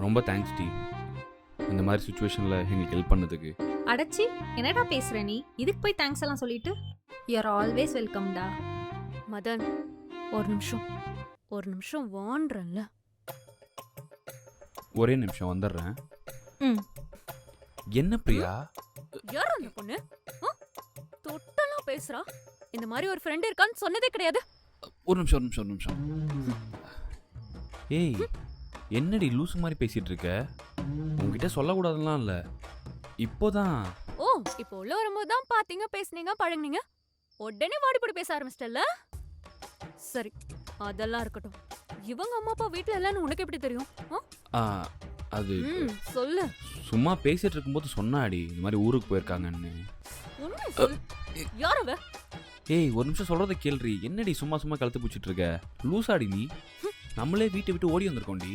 ரொம்ப thanks D, இந்த மாதிரி சுச்சுவேஷனில் எங்களுக்கு ஹெல்ப் பண்ணதுக்கு. அடச்சி, என்னடா பேசுற நீ? இதுக்கு போய் தேங்க்ஸ் எல்லாம் சொல்லிட்டு? யூ ஆர் ஆல்வேஸ் வெல்கம்டா. மதன், ஒரு நிமிஷம் வான்றல. ஒரே நிமிஷம் வந்துடுறேன். ம். என்ன பிரியா? யார் அந்த பொண்ணு? தொட்டெல்லாம் பேசுறா. இந்த மாதிரி ஒரு ஃப்ரெண்ட் இருக்கான்னு சொன்னதே கிடையாது. ஒரு நிமிஷம். ஏய், என்னடி லூசு மாதிரி பேசிட்டு இருக்க? உங்ககிட்ட சொல்லக்கூடாதுலாம் இல்லை, இப்போதான். ஓ, இப்போ உள்ள வரும்போது தான் பாத்தீங்க, பேசுனீங்க, பழகுனீங்க, உடனே வாடிப்படி பேச ஆரம்பிச்சிட்டல. சரி, அதெல்லாம் இருக்கட்டும். இவங்க அம்மா அப்பா வீட்டுல இல்லன்னு உனக்கு எப்படி தெரியும்? அது சொல்லு. சும்மா பேசிட்டு இருக்கும்போது சொன்னாடி இந்த மாதிரி ஊருக்கு போயிருக்காங்கன்னு. உண்மை சொல்லு. யார் அவ? ஏய், ஒரு நிமிஷம் சொல்றத கேள்றி. என்னடி சும்மா கழுத்து பிடிச்சிட்டு இருக்க? லூசாடி நீ. நம்மளே வீட்டை விட்டு ஓடி வந்திருக்கோண்டி.